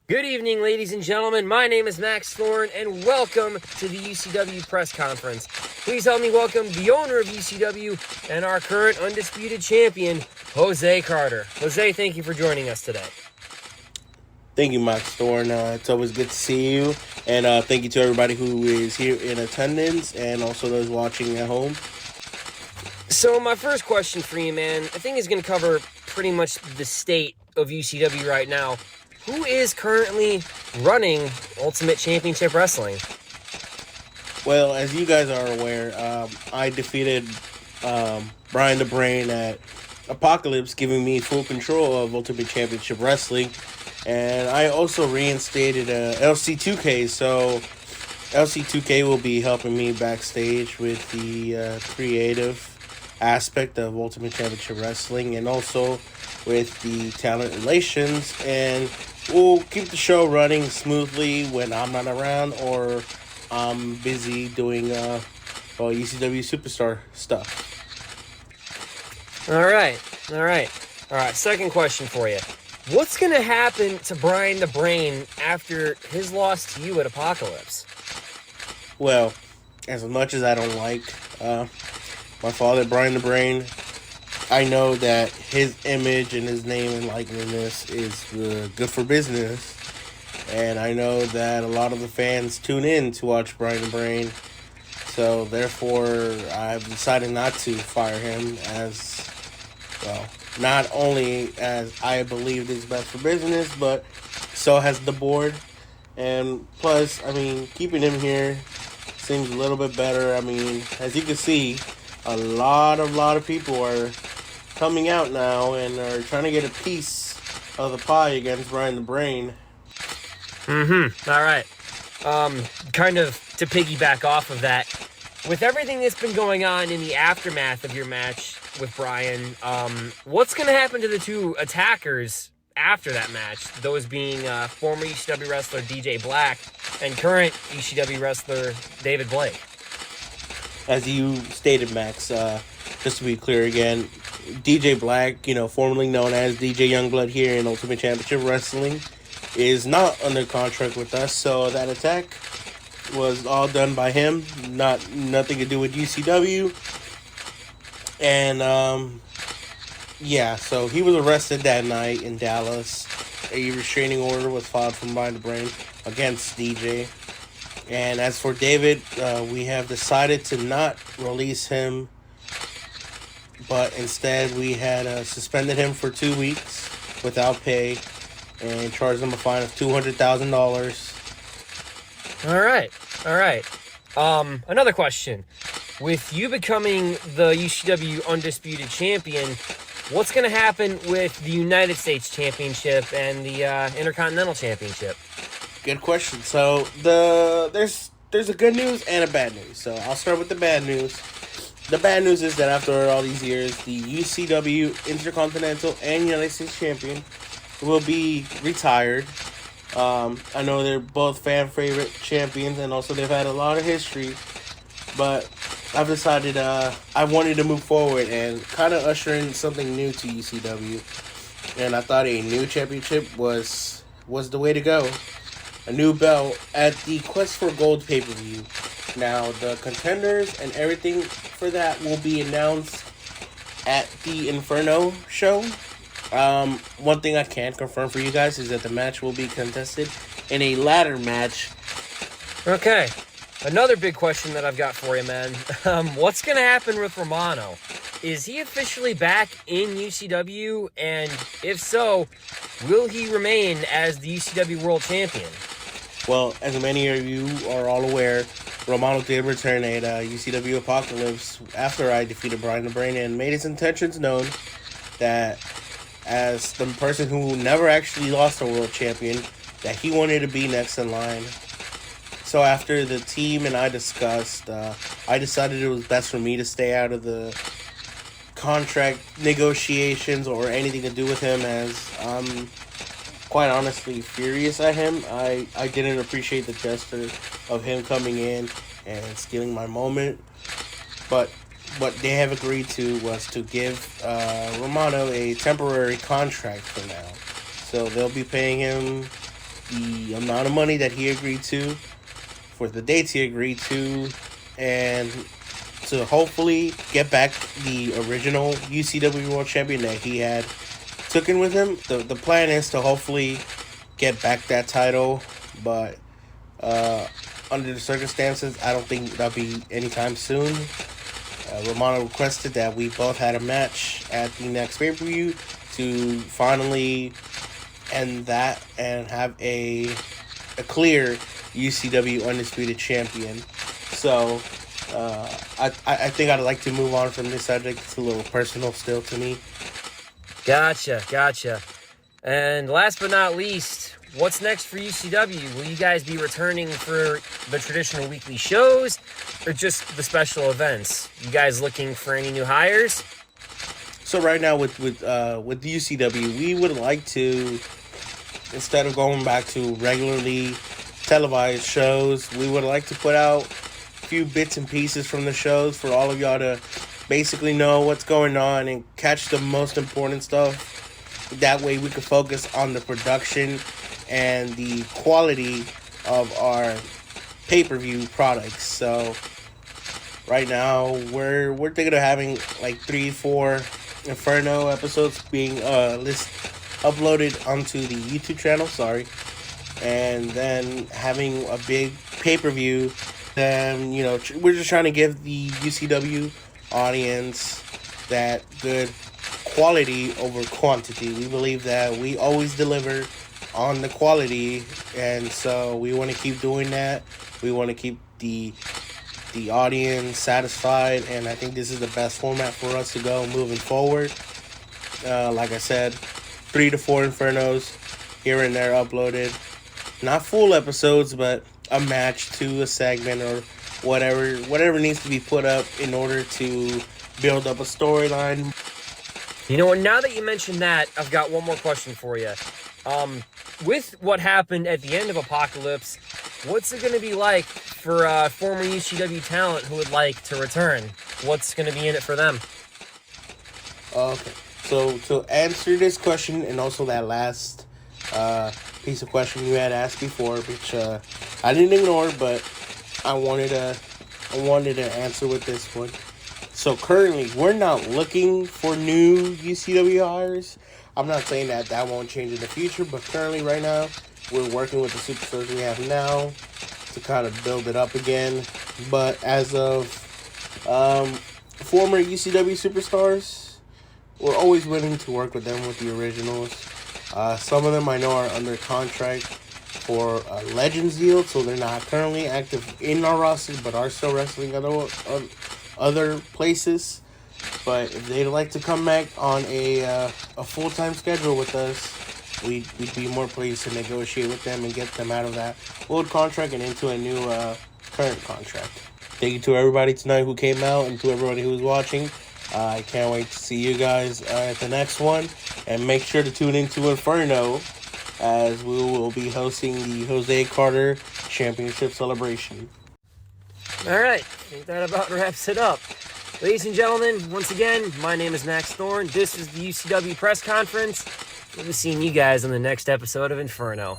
Good evening, ladies and gentlemen. My name is Max Thorne, and welcome to the UCW press conference. Please help me welcome the owner of UCW and our current undisputed champion, Jose Carter. Jose, thank you for joining us today. Thank you, Max Thorne. It's always good to see you, and thank you to everybody who is here in attendance and also those watching at home. So my first question for you, man, I think is going to cover pretty much the state of UCW right now. Who is currently running Ultimate Championship Wrestling? Well, as you guys are aware, I defeated Brian the Brain at Apocalypse, giving me full control of Ultimate Championship Wrestling. And I also reinstated LC2K, so LC2K will be helping me backstage with the creative aspect of Ultimate Championship Wrestling and also with the talent relations, and we'll keep the show running smoothly when I'm not around or I'm busy doing UCW Superstar stuff. All right. Second question for you. What's going to happen to Brian the Brain after his loss to you at Apocalypse? Well, as much as I don't like my father, Brian the Brain, I know that his image and his name and likeness is good for business. And I know that a lot of the fans tune in to watch Brian the Brain. So, therefore, I've decided not to fire him as, well, not only as I believe is best for business, but so has the board. And plus, keeping him here seems a little bit better. As you can see, a lot of people are coming out now and are trying to get a piece of the pie against Brian the Brain. All right. Kind of to piggyback off of that, with everything that's been going on in the aftermath of your match with Brian, what's going to happen to the two attackers after that match? Those being former ECW wrestler DJ Black and current ECW wrestler David Blake. As you stated, Max, just to be clear again, DJ Black, formerly known as DJ Youngblood here in Ultimate Championship Wrestling, is not under contract with us, so that attack was all done by him, nothing to do with UCW. And so he was arrested that night in Dallas. A restraining order was filed from Brian the Brain against DJ. And as for David, we have decided to not release him, but instead we had suspended him for 2 weeks without pay and charged him a fine of $200,000. All right. Another question. With you becoming the UCW Undisputed Champion, what's going to happen with the United States Championship and the Intercontinental Championship? Good question. So there's a good news and a bad news. So I'll start with the bad news. The bad news is that after all these years, the UCW Intercontinental and United States Champion will be retired. I know they're both fan favorite champions, and also they've had a lot of history. But I've decided I wanted to move forward and kind of usher in something new to UCW, and I thought a new championship was the way to go. A new belt at the Quest for Gold pay-per-view. Now, the contenders and everything for that will be announced at the Inferno show. One thing I can confirm for you guys is that the match will be contested in a ladder match. Okay. Another big question that I've got for you, man. What's going to happen with Romano? Is he officially back in UCW? And if so, will he remain as the UCW World Champion? Well, as many of you are all aware, Romano did return at UCW Apocalypse after I defeated Brian the Brain and made his intentions known that as the person who never actually lost a world champion, that he wanted to be next in line. So after the team and I discussed, I decided it was best for me to stay out of the contract negotiations or anything to do with him, as I'm quite honestly furious at him. I didn't appreciate the gesture of him coming in and stealing my moment. But what they have agreed to was to give Romano a temporary contract for now. So they'll be paying him the amount of money that he agreed to, for the dates he agreed to, and to hopefully get back the original UCW World Champion that he had taken with him. The plan is to hopefully get back that title, but under the circumstances, I don't think that'll be anytime soon. Romano requested that we both had a match at the next pay-per-view to finally end that and have a clear UCW Undisputed Champion. So I think I'd like to move on from this subject. It's a little personal still to me. Gotcha. And last but not least, what's next for UCW? Will you guys be returning for the traditional weekly shows or just the special events? You guys looking for any new hires? So right now with UCW, we would like to, instead of going back to regularly televised shows, we would like to put out a few bits and pieces from the shows for all of y'all to basically know what's going on and catch the most important stuff. That way we can focus on the production and the quality of our pay-per-view products. So right now we're thinking of having like 3-4 Inferno episodes being uploaded onto the YouTube channel, and then having a big pay-per-view. Then we're just trying to give the UCW audience that good quality over quantity. We believe that we always deliver on the quality, and so we want to keep doing that. We want to keep the audience satisfied, and I think this is the best format for us to go moving forward. Like I said, 3 to 4 Infernos here and there uploaded. Not full episodes, but a match to a segment or whatever needs to be put up in order to build up a storyline. Now that you mentioned that, I've got one more question for you. With what happened at the end of Apocalypse, what's it going to be like for former UCW talent who would like to return? What's going to be in it for them? Okay, so to answer this question and also that last piece of question you had asked before, which I didn't ignore, but I wanted to answer with this one. So currently, we're not looking for new UCW hires. I'm not saying that won't change in the future, but currently, right now, we're working with the superstars we have now to kind of build it up again. But as of former UCW superstars, we're always willing to work with them with the originals. Some of them I know are under contract for a Legends deal, so they're not currently active in our roster, but are still wrestling other places. But if they'd like to come back on a full-time schedule with us, we'd be more pleased to negotiate with them and get them out of that old contract and into a new current contract. Thank you to everybody tonight who came out and to everybody who was watching. I can't wait to see you guys at the next one. And make sure to tune into Inferno, as we will be hosting the Jose Carter Championship Celebration. All right, I think that about wraps it up. Ladies and gentlemen, once again, my name is Max Thorne. This is the UCW press conference. We'll be seeing you guys on the next episode of Inferno.